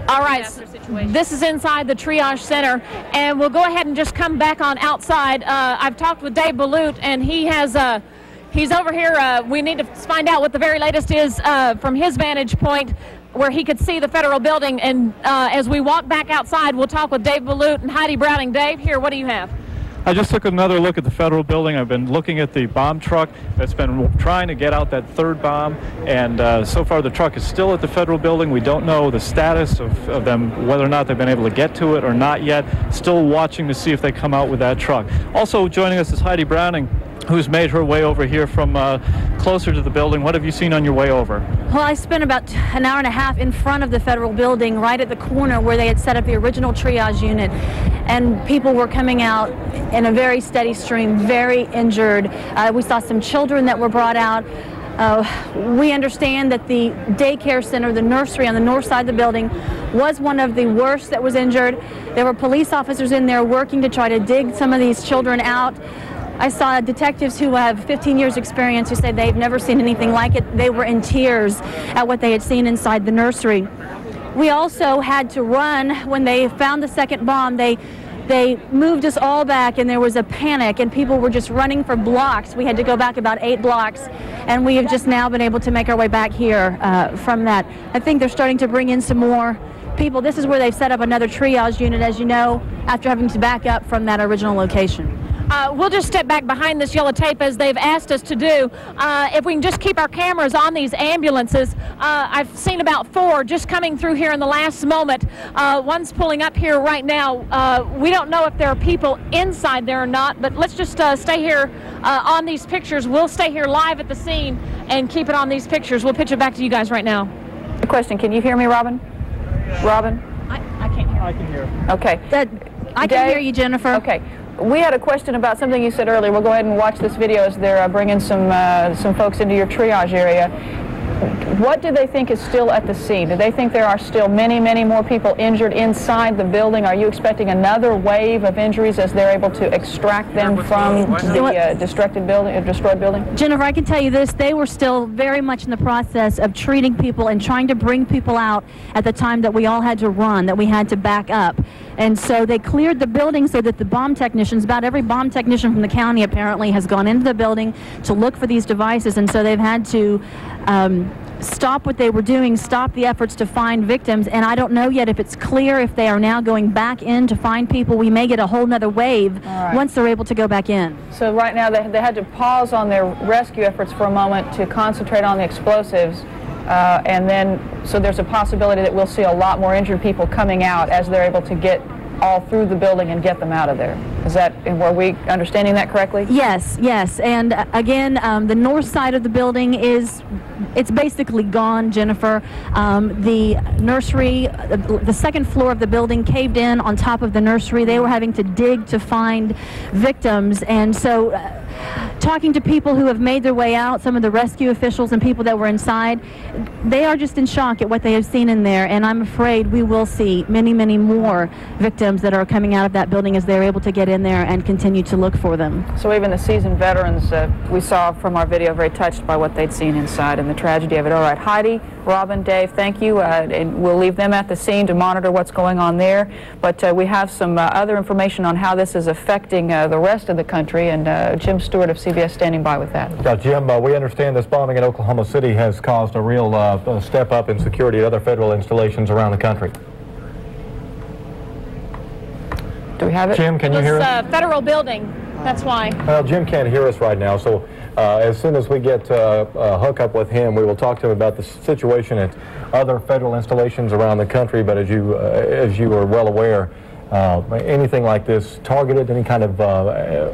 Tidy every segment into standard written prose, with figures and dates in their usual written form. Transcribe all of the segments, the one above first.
All right, this is inside the triage center, and we'll go ahead and just come back on outside. I've talked with Dave Balut, and he has he's over here. We need to find out what the very latest is from his vantage point, where he could see the federal building. And as we walk back outside, we'll talk with Dave Balut and Heidi Browning. Dave, here, what do you have? I just took another look at the federal building. I've been looking at the bomb truck that's been trying to get out that third bomb, and so far the truck is still at the federal building. We don't know the status of them, whether or not they've been able to get to it or not yet. Still watching to see if they come out with that truck. Also joining us is Heidi Browning, who's made her way over here from closer to the building. What have you seen on your way over? Well, I spent about an hour and a half in front of the federal building, right at the corner where they had set up the original triage unit, and people were coming out in a very steady stream, very injured. We saw some children that were brought out. We understand that the daycare center, the nursery on the north side of the building, was one of the worst that was injured. There were police officers in there working to try to dig some of these children out. I saw detectives who have 15 years experience who said they've never seen anything like it. They were in tears at what they had seen inside the nursery. We also had to run when they found the second bomb. They moved us all back, and there was a panic, and people were just running for blocks. We had to go back about 8 blocks, and we have just now been able to make our way back here from that. I think they're starting to bring in some more people. This is where they've set up another triage unit, as you know, after having to back up from that original location. We'll just step back behind this yellow tape as they've asked us to do. If we can just keep our cameras on these ambulances. I've seen about 4 just coming through here in the last moment. One's pulling up here right now. We don't know if there are people inside there or not, but let's just stay here on these pictures. We'll stay here live at the scene and keep it on these pictures. We'll pitch it back to you guys right now. A question, can you hear me, Robin? Robin? I can't hear. I can hear. Okay. I can hear you, Jennifer. Okay. We had a question about something you said earlier. We'll go ahead and watch this video as they're bringing some folks into your triage area. What do they think is still at the scene? Do they think there are still many, many more people injured inside the building? Are you expecting another wave of injuries as they're able to extract them from the destroyed building? Jennifer, I can tell you this. They were still very much in the process of treating people and trying to bring people out at the time that we all had to run, that we had to back up. And so they cleared the building so that the bomb technicians, about every bomb technician from the county apparently, has gone into the building to look for these devices. And so they've had to stop what they were doing, stop the efforts to find victims. And I don't know yet if it's clear if they are now going back in to find people. We may get a whole nother wave once they're able to go back in. So right now they had to pause on their rescue efforts for a moment to concentrate on the explosives. And then, so there's a possibility that we'll see a lot more injured people coming out as they're able to get all through the building and get them out of there. Is that, were we understanding that correctly? Yes, yes. And again, the north side of the building it's basically gone, Jennifer. The nursery, the second floor of the building caved in on top of the nursery. They were having to dig to find victims. And so talking to people who have made their way out, some of the rescue officials and people that were inside, they are just in shock at what they have seen in there. And I'm afraid we will see many, many more victims that are coming out of that building as they're able to get in there and continue to look for them. So even the seasoned veterans we saw from our video very touched by what they'd seen inside and the tragedy of it. All right, Heidi, Robin, Dave, thank you. And we'll leave them at the scene to monitor what's going on there. But we have some other information on how this is affecting the rest of the country, and Jim Stewart of CBS standing by with that. Yeah, Jim, we understand this bombing in Oklahoma City has caused a real step up in security at other federal installations around the country. Do we have it? Jim, can you hear us? Federal building. That's why. Well, Jim can't hear us right now, so as soon as we get a hookup with him, we will talk to him about the situation at other federal installations around the country. But as you are well aware, anything like this targeted, any kind of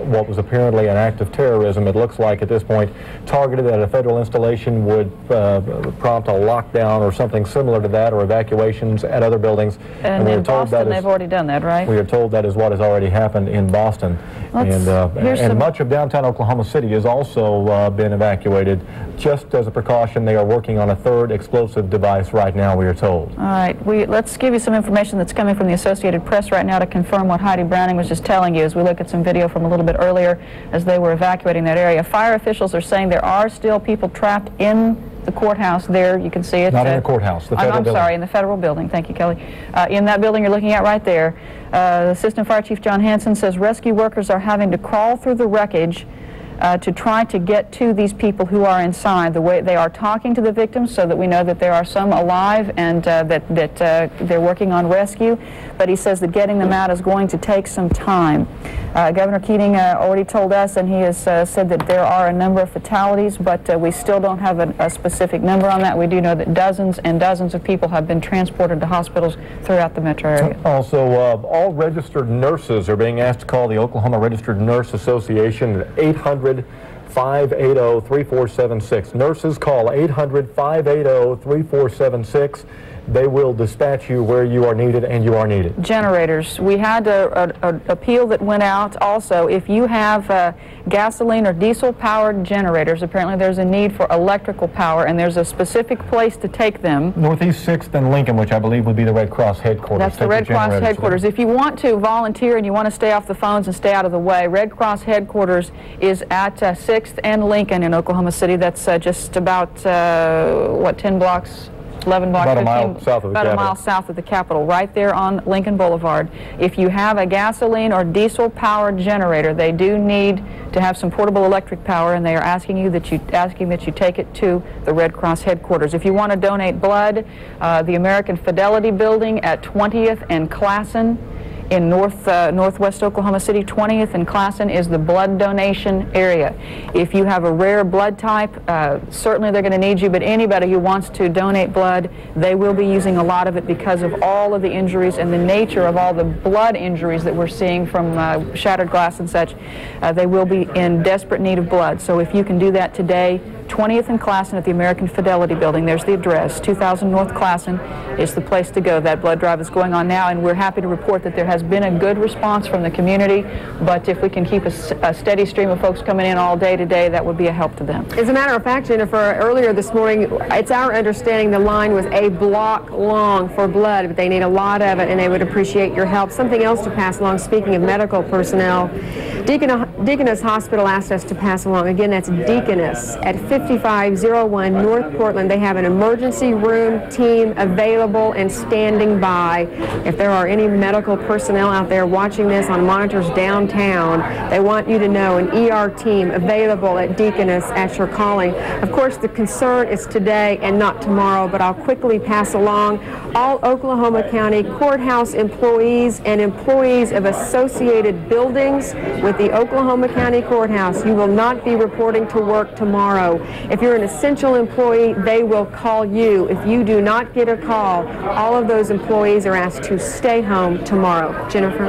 what was apparently an act of terrorism, it looks like at this point, targeted at a federal installation would prompt a lockdown or something similar to that, or evacuations at other buildings. And in Boston, they've already done that, right? We are told that is what has already happened in Boston. And much of downtown Oklahoma City has also been evacuated. Just as a precaution, they are working on a third explosive device right now, we are told. All right, let's give you some information that's coming from the Associated Press right now to confirm what Heidi Browning was just telling you as we look at some video from a little bit earlier as they were evacuating that area. Fire officials are saying there are still people trapped in the courthouse there. You can see it. Not in the courthouse, the federal building. I'm sorry, in the federal building. Thank you, Kelly. In that building you're looking at right there, Assistant Fire Chief John Hansen says rescue workers are having to crawl through the wreckage to try to get to these people who are inside. The way they are talking to the victims so that we know that there are some alive and that they're working on rescue, but he says that getting them out is going to take some time. Governor Keating already told us, and he has said that there are a number of fatalities, but we still don't have a specific number on that. We do know that dozens and dozens of people have been transported to hospitals throughout the metro area. Also, all registered nurses are being asked to call the Oklahoma Registered Nurse Association at 800-580-3476. Nurses call 800-580-3476. They will dispatch you where you are needed, and you are needed. Generators. We had an appeal that went out also. If you have gasoline or diesel-powered generators, apparently there's a need for electrical power, and there's a specific place to take them. Northeast 6th and Lincoln, which I believe would be the Red Cross headquarters. That's the Red Cross headquarters. If you want to volunteer and you want to stay off the phones and stay out of the way, Red Cross headquarters is at 6th and Lincoln in Oklahoma City. That's just about, what, 10 blocks? 11 blocks, about a mile south of the Capitol. About a mile south of the Capitol, right there on Lincoln Boulevard. If you have a gasoline or diesel-powered generator, they do need to have some portable electric power, and they are asking that you take it to the Red Cross headquarters. If you want to donate blood, the American Fidelity Building at 20th and Classen in northwest Oklahoma City. 20th and Classen is the blood donation area. If you have a rare blood type, certainly they're going to need you, but anybody who wants to donate blood, they will be using a lot of it because of all of the injuries and the nature of all the blood injuries that we're seeing from shattered glass and such. They will be in desperate need of blood. So if you can do that today, 20th and Classen at the American Fidelity Building. There's the address. 2000 North Classen is the place to go. That blood drive is going on now, and we're happy to report that there has been a good response from the community, but if we can keep a steady stream of folks coming in all day today, that would be a help to them. As a matter of fact, Jennifer, earlier this morning, it's our understanding the line was a block long for blood, but they need a lot of it, and they would appreciate your help. Something else to pass along, speaking of medical personnel, Deaconess Hospital asked us to pass along. Again, that's Deaconess at 5501 North Portland. They have an emergency room team available and standing by. If there are any medical personnel out there watching this on monitors downtown, they want you to know an ER team available at Deaconess at your calling. Of course, the concern is today and not tomorrow, but I'll quickly pass along all Oklahoma County courthouse employees and employees of associated buildings with the Oklahoma County Courthouse. You will not be reporting to work tomorrow. If you're an essential employee, they will call you. If you do not get a call, all of those employees are asked to stay home tomorrow. Jennifer?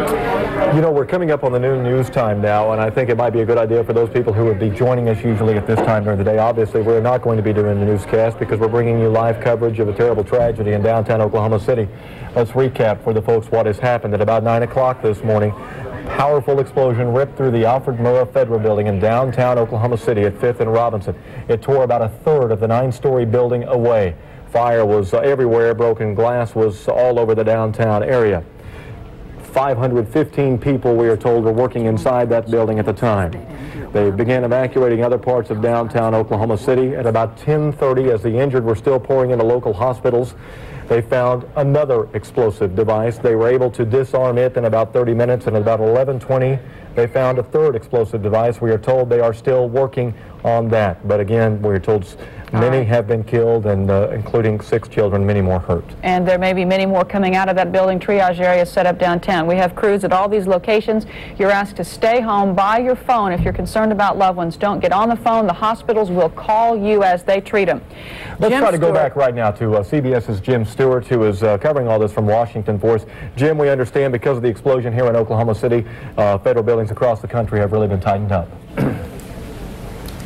You know, we're coming up on the noon news time now, and I think it might be a good idea for those people who would be joining us usually at this time during the day. Obviously, we're not going to be doing the newscast because we're bringing you live coverage of a terrible tragedy in downtown Oklahoma City. Let's recap for the folks what has happened. At about 9 o'clock this morning, powerful explosion ripped through the Alfred Murrah Federal Building in downtown Oklahoma City at 5th and Robinson. It tore about a third of the 9-story building away. Fire was everywhere. Broken glass was all over the downtown area. 515 people, we are told, were working inside that building at the time. They began evacuating other parts of downtown Oklahoma City at about 10:30 as the injured were still pouring into local hospitals. They found another explosive device. They were able to disarm it in about 30 minutes, and at about 11:20, they found a third explosive device. We are told they are still working on that. But again, we are told many have been killed, and including 6 children, many more hurt. And there may be many more coming out of that building triage area set up downtown. We have crews at all these locations. You're asked to stay home by your phone if you're concerned about loved ones. Don't get on the phone. The hospitals will call you as they treat them. Let's try to go back right now to CBS's Jim Stewart, who is covering all this from Washington for us. Jim, we understand because of the explosion here in Oklahoma City, federal buildings across the country have really been tightened up.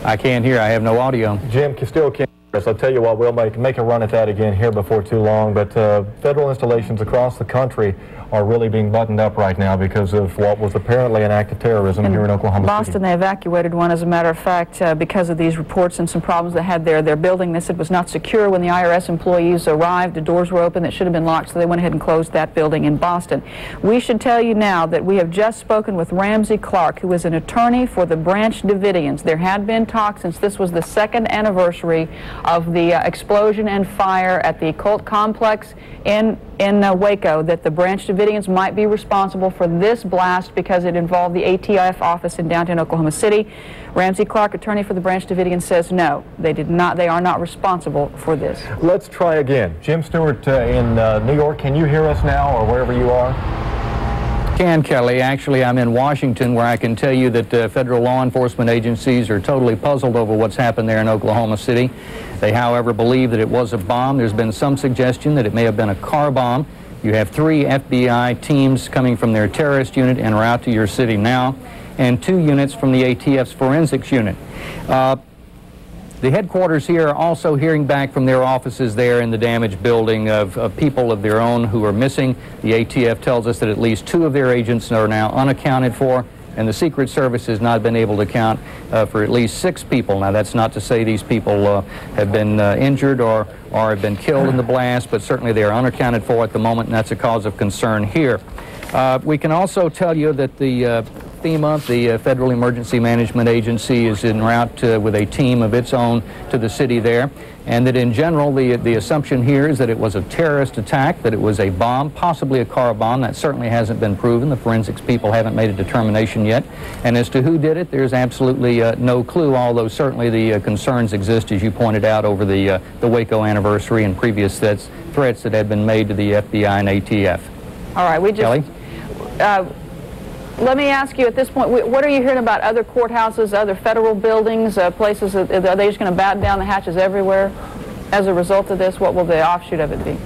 I can't hear. I have no audio. Jim, still can't hear us. I'll tell you what, we'll make a run at that again here before too long. But federal installations across the country are really being buttoned up right now because of what was apparently an act of terrorism here in Oklahoma Boston, City. they evacuated one, as a matter of fact, because of these reports and some problems they had there. Their building, they said, was not secure when the IRS employees arrived. The doors were open that should have been locked, so they went ahead and closed that building in Boston. We should tell you now that we have just spoken with Ramsey Clark, who is an attorney for the Branch Davidians. There had been talk since this was the second anniversary of the explosion and fire at the cult complex in Waco, that the Branch Davidians might be responsible for this blast because it involved the ATF office in downtown Oklahoma City. Ramsey Clark, attorney for the Branch Davidians, says no, they are not responsible for this. Let's try again. Jim Stewart in New York, can you hear us now, or wherever you are? Can, Kelly. Actually, I'm in Washington, where I can tell you that federal law enforcement agencies are totally puzzled over what's happened there in Oklahoma City. They, however, believe that it was a bomb. There's been some suggestion that it may have been a car bomb. You have 3 FBI teams coming from their terrorist unit en route to your city now, and 2 units from the ATF's forensics unit. The headquarters here are also hearing back from their offices there in the damaged building of people of their own who are missing. The ATF tells us that at least 2 of their agents are now unaccounted for, and the Secret Service has not been able to account for at least 6 people. Now, that's not to say these people have been injured or have been killed in the blast, but certainly they are unaccounted for at the moment, and that's a cause of concern here. We can also tell you that the FEMA, the Federal Emergency Management Agency, is en route with a team of its own to the city there, and that in general the assumption here is that it was a terrorist attack, that it was a bomb, possibly a car bomb. That certainly hasn't been proven. The forensics people haven't made a determination yet, and as to who did it, there's absolutely no clue, although certainly the concerns exist, as you pointed out, over the Waco anniversary and previous threats that had been made to the FBI and ATF. All right, we just... Kelly? Let me ask you at this point, what are you hearing about other courthouses, other federal buildings, places? Are they just going to batten down the hatches everywhere as a result of this? What will the offshoot of it be?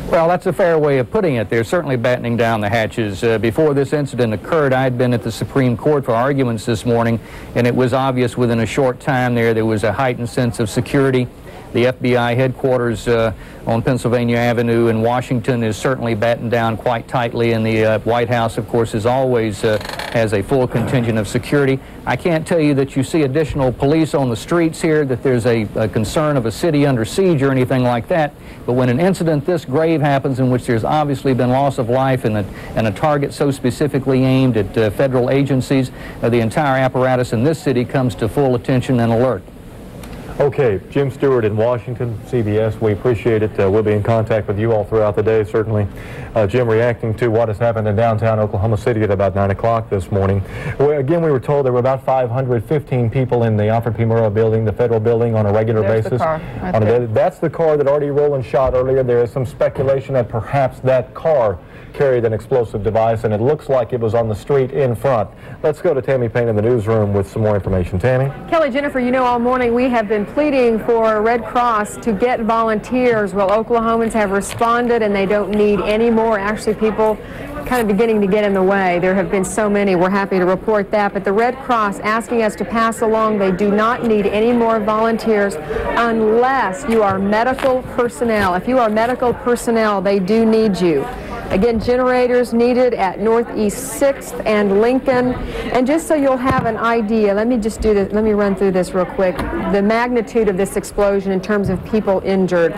Well, that's a fair way of putting it. They're certainly battening down the hatches. Before this incident occurred, I had been at the Supreme Court for arguments this morning, and it was obvious within a short time there was a heightened sense of security. The FBI headquarters on Pennsylvania Avenue in Washington is certainly battened down quite tightly, and the White House, of course, is always has a full contingent of security. I can't tell you that you see additional police on the streets here, that there's a concern of a city under siege or anything like that, but when an incident this grave happens in which there's obviously been loss of life and a target so specifically aimed at federal agencies, the entire apparatus in this city comes to full attention and alert. Okay, Jim Stewart in Washington, CBS, we appreciate it. We'll be in contact with you all throughout the day, certainly. Jim, reacting to what has happened in downtown Oklahoma City at about 9 o'clock this morning. Again, we were told there were about 515 people in the Alfred P. Murrah building, the federal building, on a regular basis. The car. That's the car that Artie Rowland shot earlier. There is some speculation that perhaps that car carried an explosive device, and it looks like it was on the street in front. Let's go to Tammy Payne in the newsroom with some more information. Tammy? Kelly, Jennifer, you know, all morning we have been pleading for Red Cross to get volunteers. Well, Oklahomans have responded, and they don't need any more. Actually, people kind of beginning to get in the way. There have been so many. We're happy to report that. But the Red Cross asking us to pass along, they do not need any more volunteers unless you are medical personnel. If you are medical personnel, they do need you. Again, generators needed at Northeast 6th and Lincoln. And just so you'll have an idea, let me just do this, let me run through this real quick. The magnitude of this explosion in terms of people injured.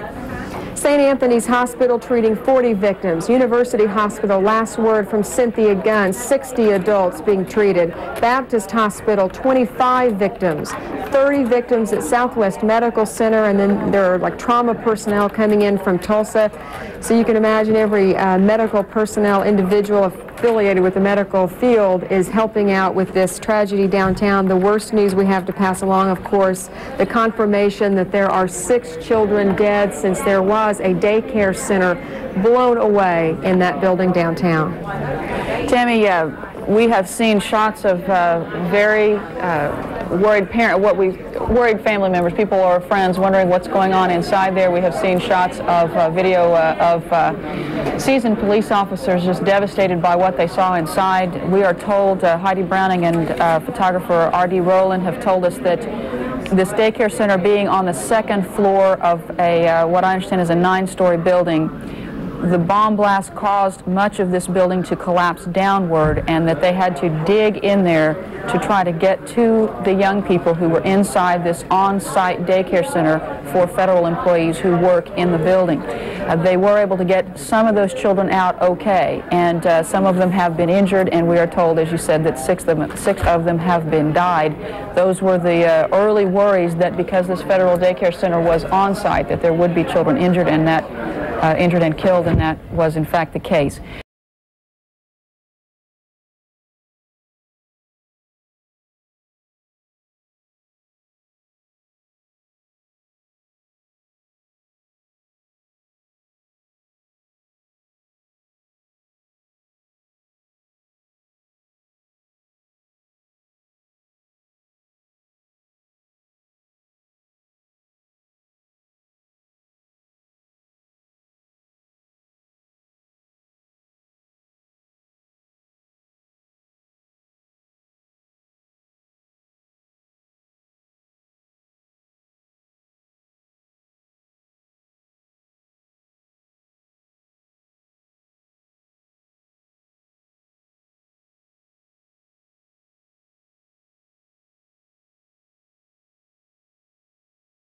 St. Anthony's Hospital treating 40 victims. University Hospital, last word from Cynthia Gunn, 60 adults being treated. Baptist Hospital, 25 victims. 30 victims at Southwest Medical Center, and then there are like trauma personnel coming in from Tulsa. So you can imagine every medical personnel individual affiliated with the medical field is helping out with this tragedy downtown. The worst news we have to pass along, of course, the confirmation that there are 6 children dead since there was a daycare center blown away in that building downtown. Tammy, we have seen shots of very worried worried family members, people or friends wondering what's going on inside there. We have seen shots of video of seasoned police officers just devastated by what they saw inside. We are told, Heidi Browning and photographer Artie Rowland have told us that this daycare center being on the 2nd floor of a what I understand is a 9-story building, the bomb blast caused much of this building to collapse downward, and that they had to dig in there to try to get to the young people who were inside this on-site daycare center for federal employees who work in the building. They were able to get some of those children out okay, and some of them have been injured, and we are told, as you said, that six of them have been died. Those were the early worries that because this federal daycare center was on-site, that there would be children injured and killed, and that was in fact the case.